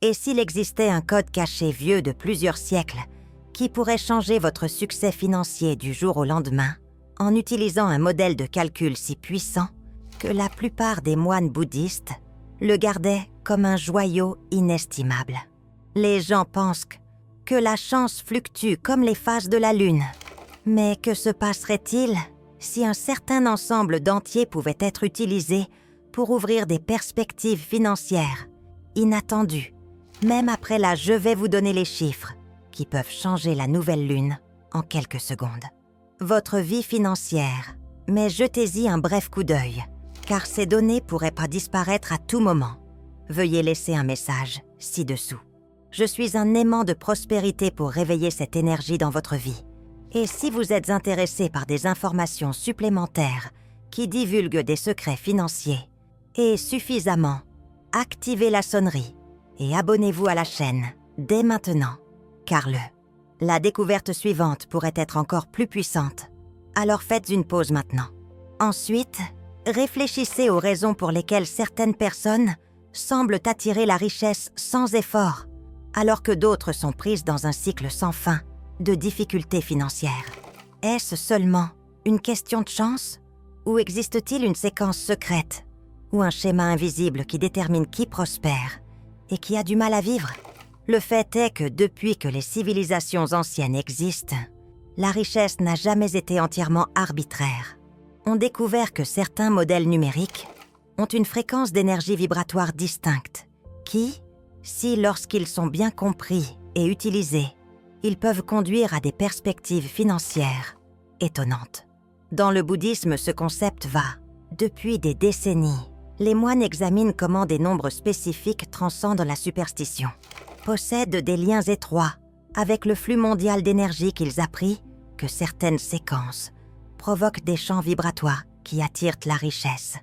Et s'il existait un code caché vieux de plusieurs siècles qui pourrait changer votre succès financier du jour au lendemain en utilisant un modèle de calcul si puissant que la plupart des moines bouddhistes le gardaient comme un joyau inestimable. Les gens pensent que la chance fluctue comme les phases de la lune. Mais que se passerait-il si un certain ensemble d'entiers pouvait être utilisé pour ouvrir des perspectives financières inattendues, même après la « je vais vous donner les chiffres » qui peuvent changer la nouvelle lune en quelques secondes. Votre vie financière, mais jetez-y un bref coup d'œil, car ces données pourraient pas disparaître à tout moment. Veuillez laisser un message ci-dessous. Je suis un aimant de prospérité pour réveiller cette énergie dans votre vie. Et si vous êtes intéressé par des informations supplémentaires qui divulguent des secrets financiers, et suffisamment, activez la sonnerie et abonnez-vous à la chaîne dès maintenant, car la découverte suivante pourrait être encore plus puissante. Alors faites une pause maintenant. Ensuite, réfléchissez aux raisons pour lesquelles certaines personnes semblent attirer la richesse sans effort, alors que d'autres sont prises dans un cycle sans fin de difficultés financières. Est-ce seulement une question de chance? Ou existe-t-il une séquence secrète ou un schéma invisible qui détermine qui prospère et qui a du mal à vivre? Le fait est que depuis que les civilisations anciennes existent, la richesse n'a jamais été entièrement arbitraire. On découvert que certains modèles numériques ont une fréquence d'énergie vibratoire distincte qui, si lorsqu'ils sont bien compris et utilisés, ils peuvent conduire à des perspectives financières étonnantes. Dans le bouddhisme, ce concept va, depuis des décennies, les moines examinent comment des nombres spécifiques transcendent la superstition, possèdent des liens étroits avec le flux mondial d'énergie qu'ils apprient que certaines séquences provoquent des champs vibratoires qui attirent la richesse.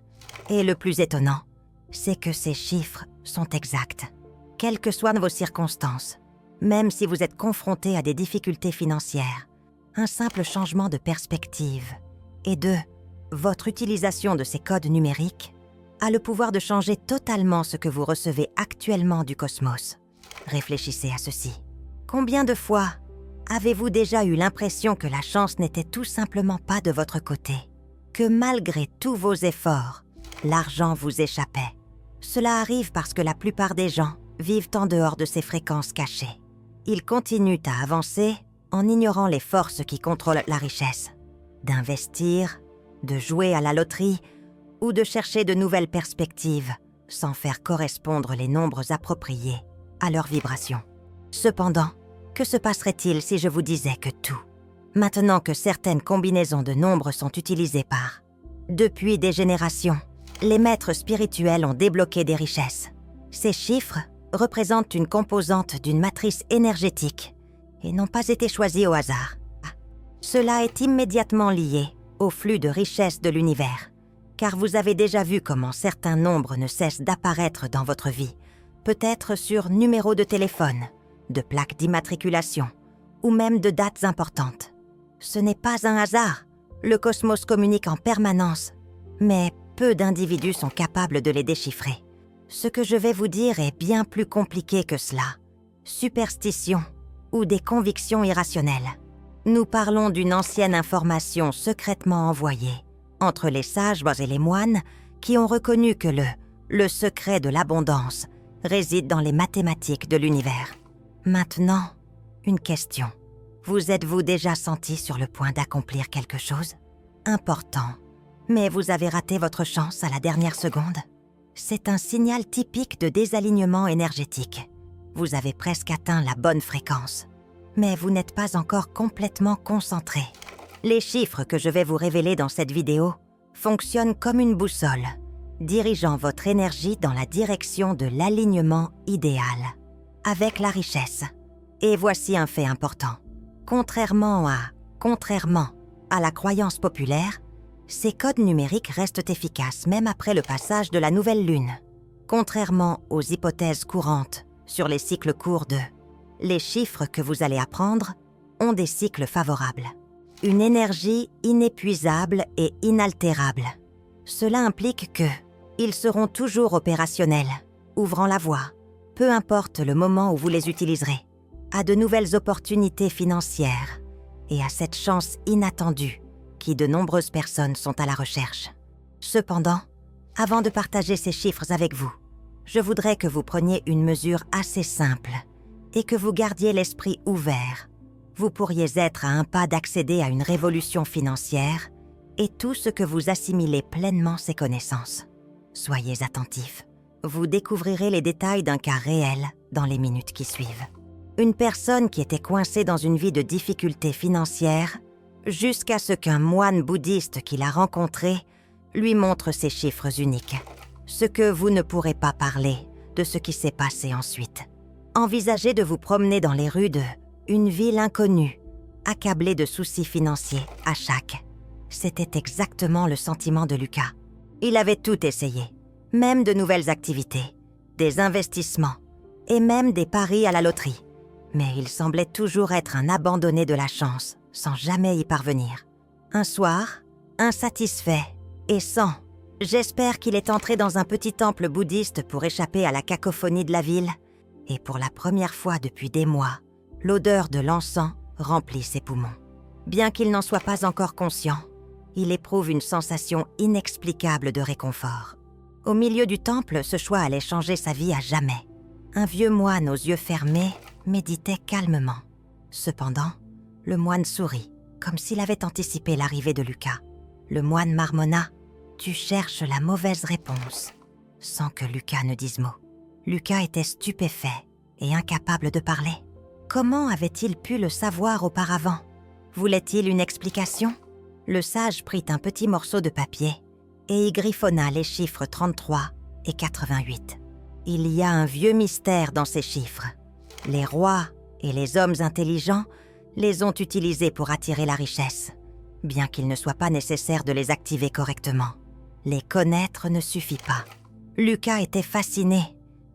Et le plus étonnant, c'est que ces chiffres sont exacts. Quelles que soient vos circonstances, même si vous êtes confronté à des difficultés financières, un simple changement de perspective et de votre utilisation de ces codes numériques a le pouvoir de changer totalement ce que vous recevez actuellement du cosmos. Réfléchissez à ceci. Combien de fois avez-vous déjà eu l'impression que la chance n'était tout simplement pas de votre côté, que malgré tous vos efforts, l'argent vous échappait? Cela arrive parce que la plupart des gens vivent en dehors de ces fréquences cachées. Ils continuent à avancer en ignorant les forces qui contrôlent la richesse, d'investir, de jouer à la loterie ou de chercher de nouvelles perspectives sans faire correspondre les nombres appropriés à leurs vibrations. Cependant, que se passerait-il si je vous disais que tout, maintenant que certaines combinaisons de nombres sont utilisées depuis des générations, les maîtres spirituels ont débloqué des richesses. Ces chiffres représentent une composante d'une matrice énergétique et n'ont pas été choisis au hasard. Cela est immédiatement lié au flux de richesse de l'univers, car vous avez déjà vu comment certains nombres ne cessent d'apparaître dans votre vie, peut-être sur numéros de téléphone, de plaques d'immatriculation ou même de dates importantes. Ce n'est pas un hasard, le cosmos communique en permanence, mais peu d'individus sont capables de les déchiffrer. Ce que je vais vous dire est bien plus compliqué que cela. Superstition ou des convictions irrationnelles. Nous parlons d'une ancienne information secrètement envoyée entre les sages et les moines qui ont reconnu que le secret de l'abondance réside dans les mathématiques de l'univers. Maintenant, une question. Vous êtes-vous déjà senti sur le point d'accomplir quelque chose? Important, mais vous avez raté votre chance à la dernière seconde? C'est un signal typique de désalignement énergétique. Vous avez presque atteint la bonne fréquence, mais vous n'êtes pas encore complètement concentré. Les chiffres que je vais vous révéler dans cette vidéo fonctionnent comme une boussole, dirigeant votre énergie dans la direction de l'alignement idéal, avec la richesse. Et voici un fait important. Contrairement à la croyance populaire, ces codes numériques restent efficaces même après le passage de la nouvelle lune. Contrairement aux hypothèses courantes sur les cycles courts les chiffres que vous allez apprendre ont des cycles favorables. Une énergie inépuisable et inaltérable. Cela implique qu'ils seront toujours opérationnels, ouvrant la voie, peu importe le moment où vous les utiliserez, à de nouvelles opportunités financières et à cette chance inattendue qui de nombreuses personnes sont à la recherche. Cependant, avant de partager ces chiffres avec vous, je voudrais que vous preniez une mesure assez simple et que vous gardiez l'esprit ouvert. Vous pourriez être à un pas d'accéder à une révolution financière et tout ce que vous assimilez pleinement ces connaissances. Soyez attentifs. Vous découvrirez les détails d'un cas réel dans les minutes qui suivent. Une personne qui était coincée dans une vie de difficultés financières jusqu'à ce qu'un moine bouddhiste qui l'a rencontré lui montre ces chiffres uniques. Ce que vous ne pourrez pas parler de ce qui s'est passé ensuite. Envisagez de vous promener dans les rues d'une ville inconnue, accablé de soucis financiers à chaque. C'était exactement le sentiment de Lucas. Il avait tout essayé, même de nouvelles activités, des investissements et même des paris à la loterie. Mais il semblait toujours être un abandonné de la chance, sans jamais y parvenir. Un soir, insatisfait et sans, j'espère qu'il est entré dans un petit temple bouddhiste pour échapper à la cacophonie de la ville. Et pour la première fois depuis des mois, l'odeur de l'encens remplit ses poumons. Bien qu'il n'en soit pas encore conscient, il éprouve une sensation inexplicable de réconfort. Au milieu du temple, ce choix allait changer sa vie à jamais. Un vieux moine aux yeux fermés méditait calmement. Cependant, le moine sourit, comme s'il avait anticipé l'arrivée de Lucas. Le moine marmonna « Tu cherches la mauvaise réponse », sans que Lucas ne dise mot. Lucas était stupéfait et incapable de parler. Comment avait-il pu le savoir auparavant? Voulait-il une explication? Le sage prit un petit morceau de papier et y griffonna les chiffres 33 et 88. Il y a un vieux mystère dans ces chiffres. Les rois et les hommes intelligents les ont utilisés pour attirer la richesse, bien qu'il ne soit pas nécessaire de les activer correctement. Les connaître ne suffit pas. Lucas était fasciné,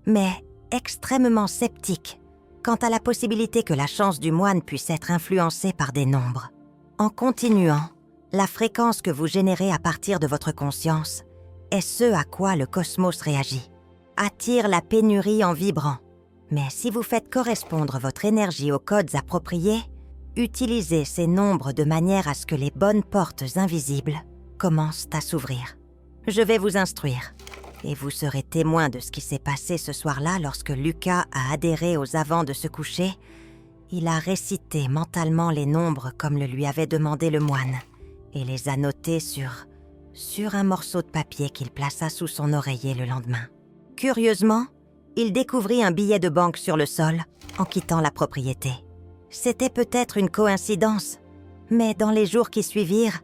mais extrêmement sceptique quant à la possibilité que la chance du moine puisse être influencée par des nombres. En continuant, la fréquence que vous générez à partir de votre conscience est ce à quoi le cosmos réagit. Attire la pénurie en vibrant. Mais si vous faites correspondre votre énergie aux codes appropriés, utilisez ces nombres de manière à ce que les bonnes portes invisibles commencent à s'ouvrir. Je vais vous instruire, et vous serez témoin de ce qui s'est passé ce soir-là lorsque Lucas a adhéré aux avants de se coucher. Il a récité mentalement les nombres comme le lui avait demandé le moine, et les a notés sur un morceau de papier qu'il plaça sous son oreiller le lendemain. Curieusement, il découvrit un billet de banque sur le sol en quittant la propriété. C'était peut-être une coïncidence, mais dans les jours qui suivirent,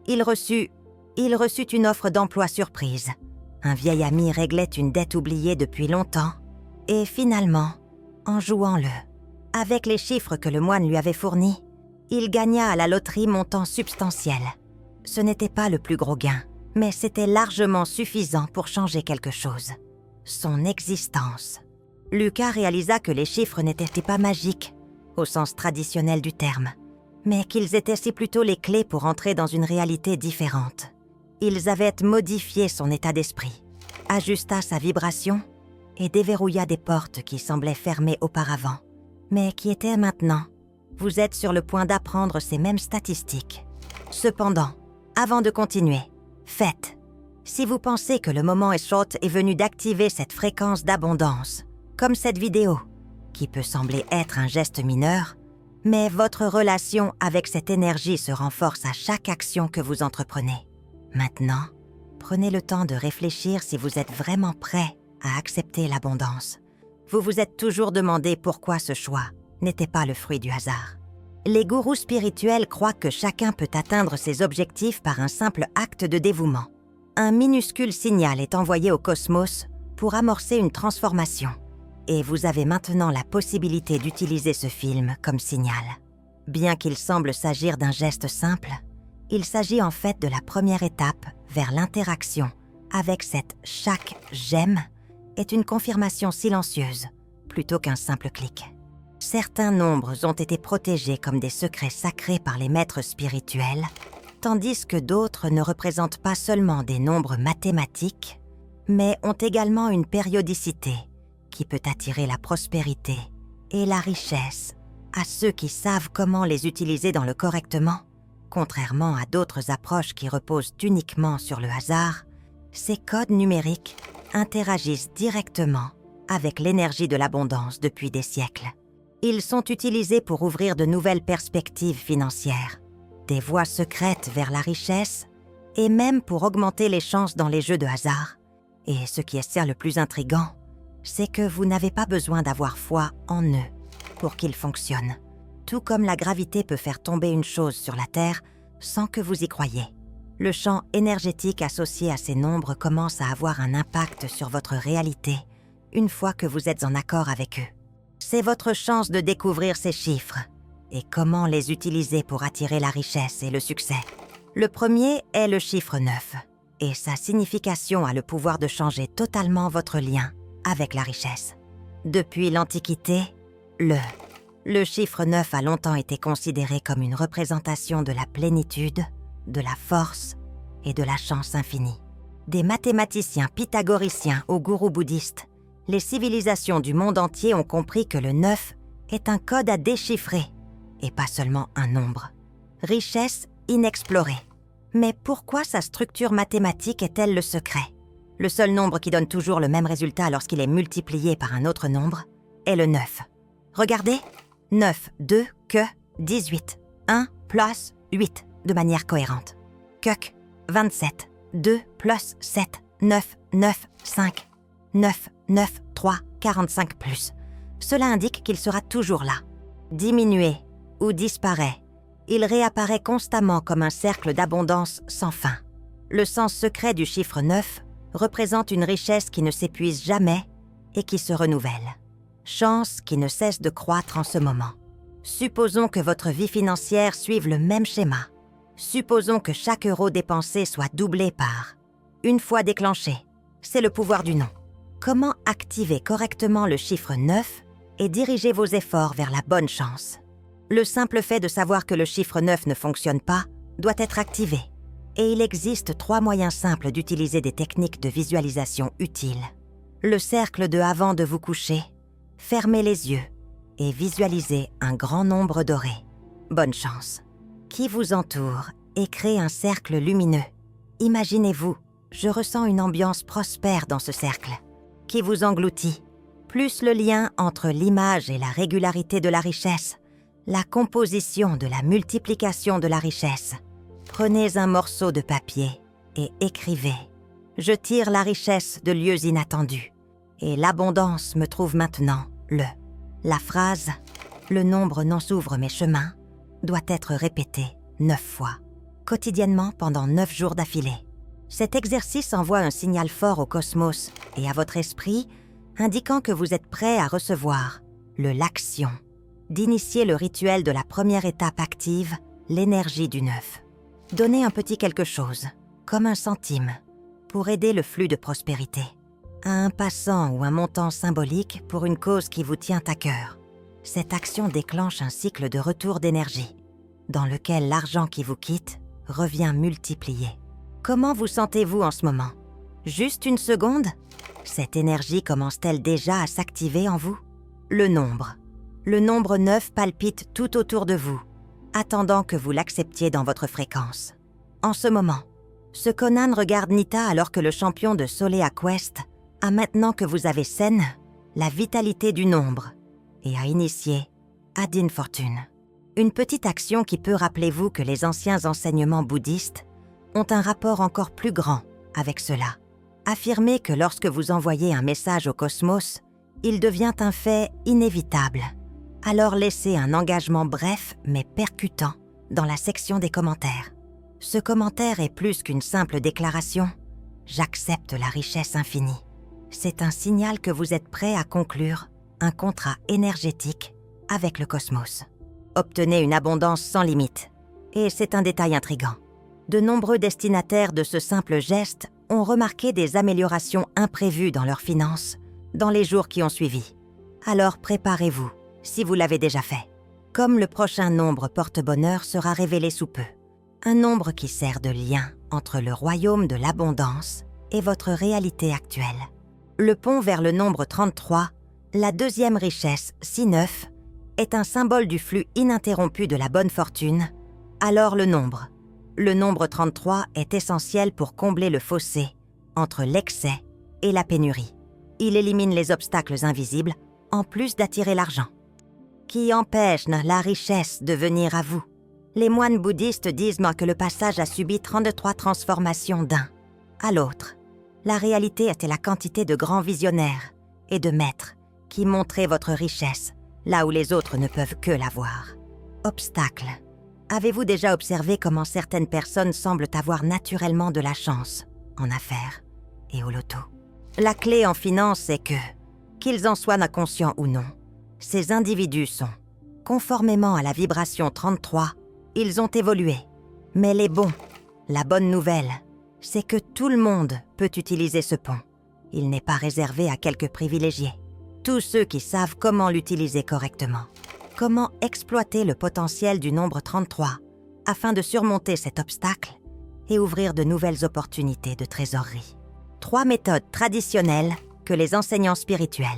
il reçut une offre d'emploi surprise. Un vieil ami réglait une dette oubliée depuis longtemps, et finalement, en jouant avec les chiffres que le moine lui avait fournis, il gagna à la loterie montant substantiel. Ce n'était pas le plus gros gain, mais c'était largement suffisant pour changer quelque chose. Son existence. Lucas réalisa que les chiffres n'étaient pas magiques, au sens traditionnel du terme, mais qu'ils étaient si plutôt les clés pour entrer dans une réalité différente. Ils avaient modifié son état d'esprit, ajusta sa vibration et déverrouilla des portes qui semblaient fermées auparavant, mais qui étaient maintenant. Vous êtes sur le point d'apprendre ces mêmes statistiques. Cependant, avant de continuer, faites. Si vous pensez que le moment est venu d'activer cette fréquence d'abondance, comme cette vidéo, qui peut sembler être un geste mineur, mais votre relation avec cette énergie se renforce à chaque action que vous entreprenez. Maintenant, prenez le temps de réfléchir si vous êtes vraiment prêt à accepter l'abondance. Vous vous êtes toujours demandé pourquoi ce choix n'était pas le fruit du hasard. Les gourous spirituels croient que chacun peut atteindre ses objectifs par un simple acte de dévouement. Un minuscule signal est envoyé au cosmos pour amorcer une transformation. Et vous avez maintenant la possibilité d'utiliser ce film comme signal. Bien qu'il semble s'agir d'un geste simple, il s'agit en fait de la première étape vers l'interaction avec cette « chaque j'aime » est une confirmation silencieuse plutôt qu'un simple clic. Certains nombres ont été protégés comme des secrets sacrés par les maîtres spirituels, tandis que d'autres ne représentent pas seulement des nombres mathématiques, mais ont également une périodicité qui peut attirer la prospérité et la richesse à ceux qui savent comment les utiliser dans le correctement. Contrairement à d'autres approches qui reposent uniquement sur le hasard, ces codes numériques interagissent directement avec l'énergie de l'abondance depuis des siècles. Ils sont utilisés pour ouvrir de nouvelles perspectives financières, des voies secrètes vers la richesse et même pour augmenter les chances dans les jeux de hasard. Et ce qui est le plus intriguant, c'est que vous n'avez pas besoin d'avoir foi en eux pour qu'ils fonctionnent. Tout comme la gravité peut faire tomber une chose sur la Terre sans que vous y croyiez. Le champ énergétique associé à ces nombres commence à avoir un impact sur votre réalité une fois que vous êtes en accord avec eux. C'est votre chance de découvrir ces chiffres et comment les utiliser pour attirer la richesse et le succès. Le premier est le chiffre 9 et sa signification a le pouvoir de changer totalement votre lien avec la richesse. Depuis l'Antiquité, le chiffre 9 a longtemps été considéré comme une représentation de la plénitude, de la force et de la chance infinie. Des mathématiciens pythagoriciens aux gourous bouddhistes, les civilisations du monde entier ont compris que le 9 est un code à déchiffrer et pas seulement un nombre. Richesse inexplorée. Mais pourquoi sa structure mathématique est-elle le secret? Le seul nombre qui donne toujours le même résultat lorsqu'il est multiplié par un autre nombre est le 9. Regardez, 9, 2, que 18, 1 plus 8 de manière cohérente. Cuc, 27, 2 plus 7, 9, 9, 5, 9, 9, 3, 45 plus. Cela indique qu'il sera toujours là. Diminué ou disparaît, il réapparaît constamment comme un cercle d'abondance sans fin. Le sens secret du chiffre 9 représente une richesse qui ne s'épuise jamais et qui se renouvelle. Chance qui ne cesse de croître en ce moment. Supposons que votre vie financière suive le même schéma. Supposons que chaque euro dépensé soit doublé par. Une fois déclenché, c'est le pouvoir du nom. Comment activer correctement le chiffre 9 et diriger vos efforts vers la bonne chance? Le simple fait de savoir que le chiffre 9 ne fonctionne pas doit être activé. Et il existe 3 moyens simples d'utiliser des techniques de visualisation utiles. Le cercle de avant de vous coucher, fermez les yeux et visualisez un grand nombre doré. Bonne chance. Qui vous entoure et crée un cercle lumineux. Imaginez-vous, je ressens une ambiance prospère dans ce cercle. Qui vous engloutit. Plus le lien entre l'image et la régularité de la richesse, la composition de la multiplication de la richesse. Prenez un morceau de papier et écrivez « Je tire la richesse de lieux inattendus et l'abondance me trouve maintenant le ». La phrase « Le nombre n'en s'ouvre mes chemins » doit être répétée 9 fois, quotidiennement pendant 9 jours d'affilée. Cet exercice envoie un signal fort au cosmos et à votre esprit, indiquant que vous êtes prêt à recevoir l'action, d'initier le rituel de la première étape active, l'énergie du 9. Donnez un petit quelque chose, comme un centime, pour aider le flux de prospérité, à un passant ou un montant symbolique pour une cause qui vous tient à cœur. Cette action déclenche un cycle de retour d'énergie, dans lequel l'argent qui vous quitte revient multiplié. Comment vous sentez-vous en ce moment? Juste une seconde? Cette énergie commence-t-elle déjà à s'activer en vous? Le nombre 9 palpite tout autour de vous, attendant que vous l'acceptiez dans votre fréquence. En ce moment, ce Conan regarde Nita alors que le champion de Solea Quest a maintenant que vous avez saine la vitalité du nombre et a initié Adin Fortune. Une petite action qui peut rappelez-vous que les anciens enseignements bouddhistes ont un rapport encore plus grand avec cela. Affirmez que lorsque vous envoyez un message au cosmos, il devient un fait inévitable. Alors laissez un engagement bref mais percutant dans la section des commentaires. Ce commentaire est plus qu'une simple déclaration. J'accepte la richesse infinie. C'est un signal que vous êtes prêt à conclure un contrat énergétique avec le cosmos. Obtenez une abondance sans limite. Et c'est un détail intrigant. De nombreux destinataires de ce simple geste ont remarqué des améliorations imprévues dans leurs finances dans les jours qui ont suivi. Alors préparez-vous, si vous l'avez déjà fait. Comme le prochain nombre porte-bonheur sera révélé sous peu. Un nombre qui sert de lien entre le royaume de l'abondance et votre réalité actuelle. Le pont vers le nombre 33 La deuxième richesse, 6-9, est un symbole du flux ininterrompu de la bonne fortune, alors le nombre. Le nombre 33 est essentiel pour combler le fossé entre l'excès et la pénurie. Il élimine les obstacles invisibles, en plus d'attirer l'argent, qui empêche la richesse de venir à vous. Les moines bouddhistes disent que le passage a subi 33 transformations d'un à l'autre. La réalité était la quantité de grands visionnaires et de maîtres qui montraient votre richesse là où les autres ne peuvent que la voir. Obstacle. Avez-vous déjà observé comment certaines personnes semblent avoir naturellement de la chance en affaires et au loto? La clé en finance est que, qu'ils en soient inconscients ou non, ces individus sont, conformément à la vibration 33, ils ont évolué. Mais les bons, la bonne nouvelle, c'est que tout le monde peut utiliser ce pont. Il n'est pas réservé à quelques privilégiés. Tous ceux qui savent comment l'utiliser correctement. Comment exploiter le potentiel du nombre 33 afin de surmonter cet obstacle et ouvrir de nouvelles opportunités de trésorerie. 3 méthodes traditionnelles que les enseignants spirituels.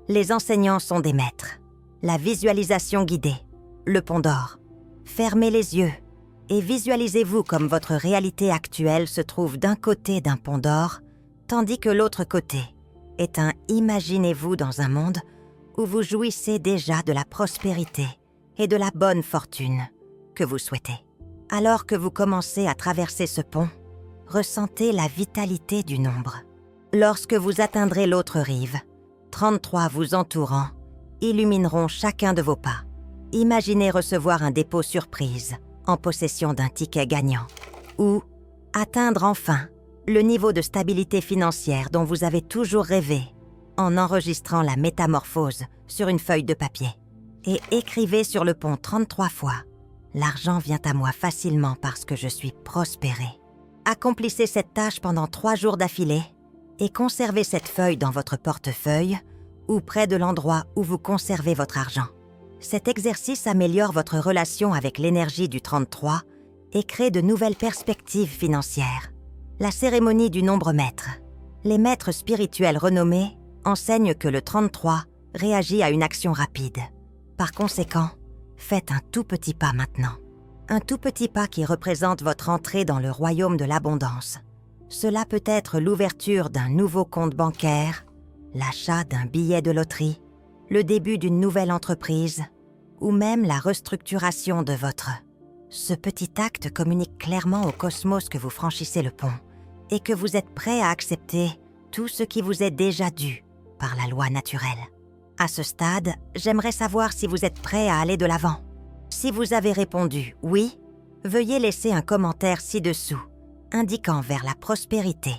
Les enseignants sont des maîtres. La visualisation guidée, le pont d'or. Fermez les yeux et visualisez-vous comme votre réalité actuelle se trouve d'un côté d'un pont d'or, tandis que l'autre côté est un imaginez-vous dans un monde où vous jouissez déjà de la prospérité et de la bonne fortune que vous souhaitez. Alors que vous commencez à traverser ce pont, ressentez la vitalité du nombre. Lorsque vous atteindrez l'autre rive, 33 vous entourant illumineront chacun de vos pas. Imaginez recevoir un dépôt surprise en possession d'un ticket gagnant ou atteindre enfin le niveau de stabilité financière dont vous avez toujours rêvé en enregistrant la métamorphose sur une feuille de papier. Et écrivez sur le pont 33 fois « L'argent vient à moi facilement parce que je suis prospéré ». Accomplissez cette tâche pendant 3 jours d'affilée et conservez cette feuille dans votre portefeuille ou près de l'endroit où vous conservez votre argent. Cet exercice améliore votre relation avec l'énergie du 33 et crée de nouvelles perspectives financières. La cérémonie du nombre maître. Les maîtres spirituels renommés enseignent que le 33 réagit à une action rapide. Par conséquent, faites un tout petit pas maintenant. Un tout petit pas qui représente votre entrée dans le royaume de l'abondance. Cela peut être l'ouverture d'un nouveau compte bancaire, l'achat d'un billet de loterie, le début d'une nouvelle entreprise ou même la restructuration de votre. Ce petit acte communique clairement au cosmos que vous franchissez le pont et que vous êtes prêt à accepter tout ce qui vous est déjà dû par la loi naturelle. À ce stade, j'aimerais savoir si vous êtes prêt à aller de l'avant. Si vous avez répondu « oui », veuillez laisser un commentaire ci-dessous, indiquant vers la prospérité.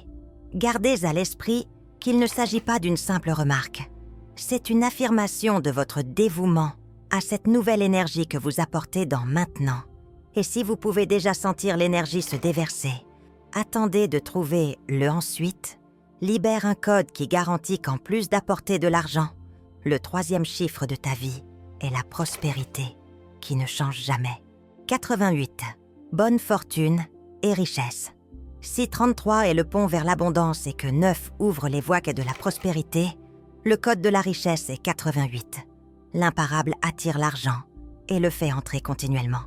Gardez à l'esprit qu'il ne s'agit pas d'une simple remarque. C'est une affirmation de votre dévouement à cette nouvelle énergie que vous apportez dans maintenant. Et si vous pouvez déjà sentir l'énergie se déverser, attendez de trouver le « ensuite », libère un code qui garantit qu'en plus d'apporter de l'argent, le 3e chiffre de ta vie est la prospérité, qui ne change jamais. 88. Bonne fortune et richesse. Si 33 est le pont vers l'abondance et que 9 ouvre les voies de la prospérité, le code de la richesse est 88. L'imparable attire l'argent et le fait entrer continuellement.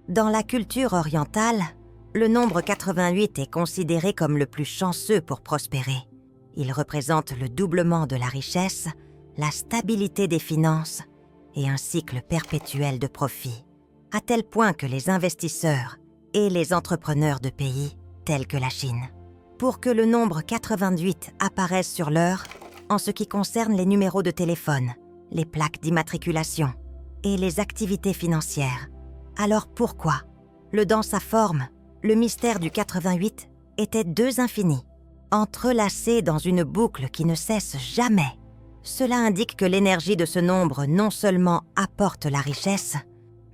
Dans la culture orientale, le nombre 88 est considéré comme le plus chanceux pour prospérer. Il représente le doublement de la richesse, la stabilité des finances et un cycle perpétuel de profit, à tel point que les investisseurs et les entrepreneurs de pays tels que la Chine, pour que le nombre 88 apparaisse sur l'heure en ce qui concerne les numéros de téléphone, les plaques d'immatriculation et les activités financières. Alors pourquoi, dans sa forme, le mystère du 88 était 2 infinis, entrelacés dans une boucle qui ne cesse jamais? Cela indique que l'énergie de ce nombre non seulement apporte la richesse,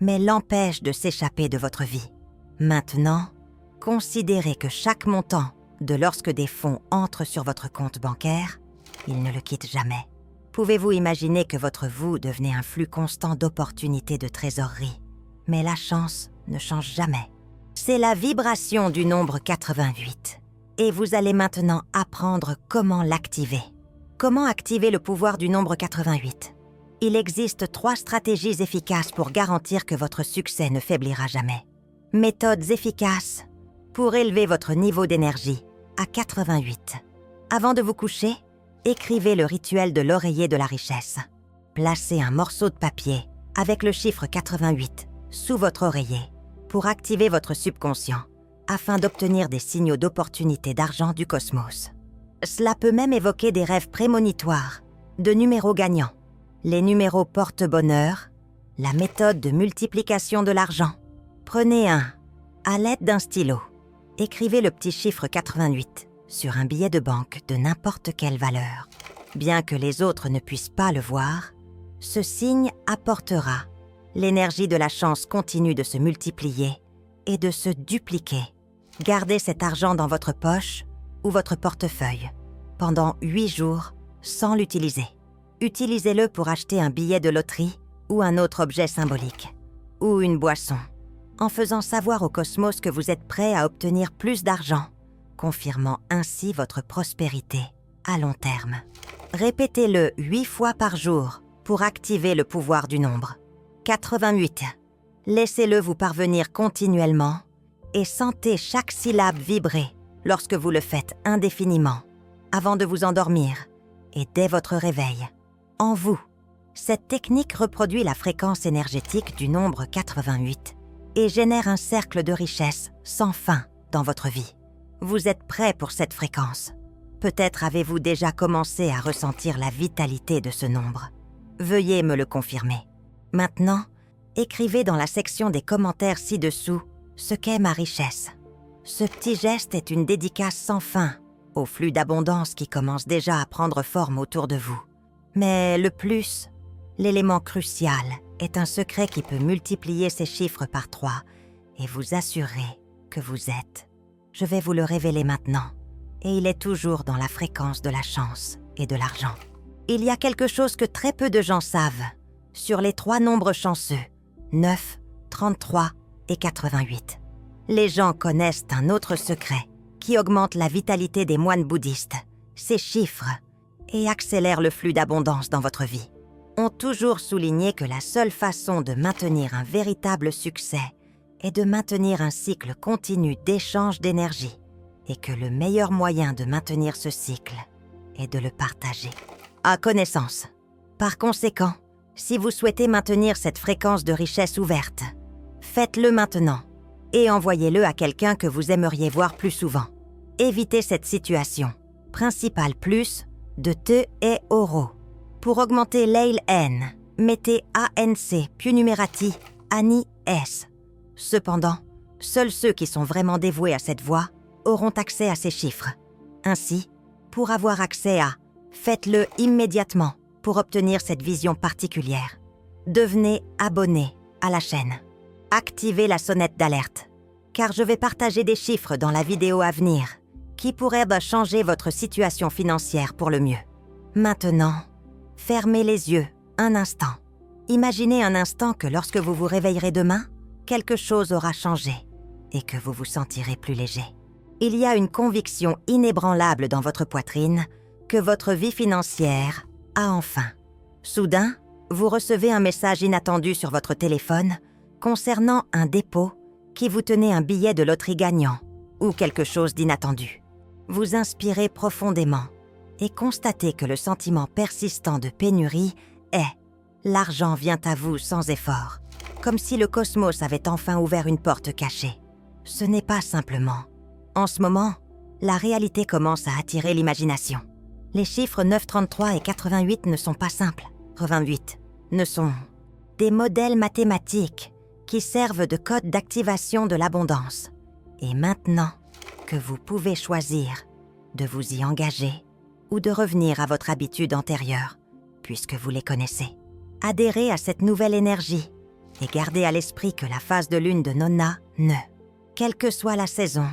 mais l'empêche de s'échapper de votre vie. Maintenant, considérez que chaque montant de lorsque des fonds entrent sur votre compte bancaire, il ne le quitte jamais. Pouvez-vous imaginer que votre vous devenez un flux constant d'opportunités de trésorerie? Mais la chance ne change jamais. C'est la vibration du nombre 88. Et vous allez maintenant apprendre comment l'activer. Comment activer le pouvoir du nombre 88 ? Il existe 3 stratégies efficaces pour garantir que votre succès ne faiblira jamais. Méthodes efficaces pour élever votre niveau d'énergie à 88. Avant de vous coucher, écrivez le rituel de l'oreiller de la richesse. Placez un morceau de papier avec le chiffre 88 sous votre oreiller pour activer votre subconscient afin d'obtenir des signaux d'opportunité d'argent du cosmos. Cela peut même évoquer des rêves prémonitoires, de numéros gagnants. Les numéros portent bonheur, la méthode de multiplication de l'argent. Prenez à l'aide d'un stylo. Écrivez le petit chiffre 88 sur un billet de banque de n'importe quelle valeur. Bien que les autres ne puissent pas le voir, ce signe apportera. L'énergie de la chance continue de se multiplier et de se dupliquer. Gardez cet argent dans votre poche ou votre portefeuille pendant 8 jours sans l'utiliser. Utilisez-le pour acheter un billet de loterie ou un autre objet symbolique, ou une boisson, en faisant savoir au cosmos que vous êtes prêt à obtenir plus d'argent, confirmant ainsi votre prospérité à long terme. Répétez-le 8 fois par jour pour activer le pouvoir du nombre. 88. Laissez-le vous parvenir continuellement et sentez chaque syllabe vibrer lorsque vous le faites indéfiniment, avant de vous endormir et dès votre réveil. En vous, cette technique reproduit la fréquence énergétique du nombre 88 et génère un cercle de richesse sans fin dans votre vie. Vous êtes prêt pour cette fréquence. Peut-être avez-vous déjà commencé à ressentir la vitalité de ce nombre. Veuillez me le confirmer. Maintenant, écrivez dans la section des commentaires ci-dessous ce qu'est ma richesse. Ce petit geste est une dédicace sans fin au flux d'abondance qui commence déjà à prendre forme autour de vous. Mais le plus, l'élément crucial, est un secret qui peut multiplier ces chiffres par 3 et vous assurer que vous êtes. Je vais vous le révéler maintenant, et il est toujours dans la fréquence de la chance et de l'argent. Il y a quelque chose que très peu de gens savent sur les 3 nombres chanceux, 9, 33 et 88. Les gens connaissent un autre secret qui augmente la vitalité des moines bouddhistes, ces chiffres, et accélère le flux d'abondance dans votre vie. Ont toujours souligné que la seule façon de maintenir un véritable succès est de maintenir un cycle continu d'échange d'énergie et que le meilleur moyen de maintenir ce cycle est de le partager. À connaissance. Par conséquent, si vous souhaitez maintenir cette fréquence de richesse ouverte, faites-le maintenant et envoyez-le à quelqu'un que vous aimeriez voir plus souvent. Évitez cette situation. Principal plus de Te et Oro. Pour augmenter l'Ail N, mettez ANC più numerati Ani S. Cependant, seuls ceux qui sont vraiment dévoués à cette voie auront accès à ces chiffres. Ainsi, pour avoir accès à, faites-le immédiatement pour obtenir cette vision particulière. Devenez abonné à la chaîne. Activez la sonnette d'alerte, car je vais partager des chiffres dans la vidéo à venir qui pourraient changer votre situation financière pour le mieux. Maintenant, fermez les yeux un instant. Imaginez un instant que lorsque vous vous réveillerez demain, quelque chose aura changé et que vous vous sentirez plus léger. Il y a une conviction inébranlable dans votre poitrine que votre vie financière a enfin. Soudain, vous recevez un message inattendu sur votre téléphone concernant un dépôt qui vous tenait un billet de loterie gagnant ou quelque chose d'inattendu. Vous inspirez profondément et constatez que le sentiment persistant de pénurie est « l'argent vient à vous sans effort », comme si le cosmos avait enfin ouvert une porte cachée. Ce n'est pas simplement. En ce moment, la réalité commence à attirer l'imagination. Les chiffres 9, 33 et 88 ne sont pas simples. 28 ne sont des modèles mathématiques qui servent de code d'activation de l'abondance. Et maintenant que vous pouvez choisir de vous y engager ou de revenir à votre habitude antérieure, puisque vous les connaissez. Adhérez à cette nouvelle énergie et gardez à l'esprit que la phase de lune de Nona ne. Quelle que soit la saison,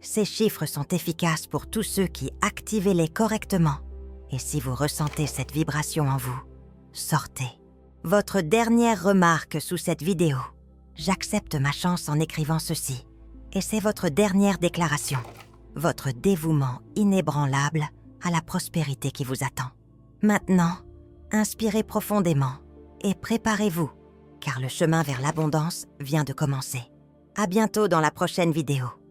ces chiffres sont efficaces pour tous ceux qui activez-les correctement. Et si vous ressentez cette vibration en vous, sortez. Votre dernière remarque sous cette vidéo. J'accepte ma chance en écrivant ceci. Et c'est votre dernière déclaration. Votre dévouement inébranlable à la prospérité qui vous attend. Maintenant, inspirez profondément et préparez-vous, car le chemin vers l'abondance vient de commencer. À bientôt dans la prochaine vidéo.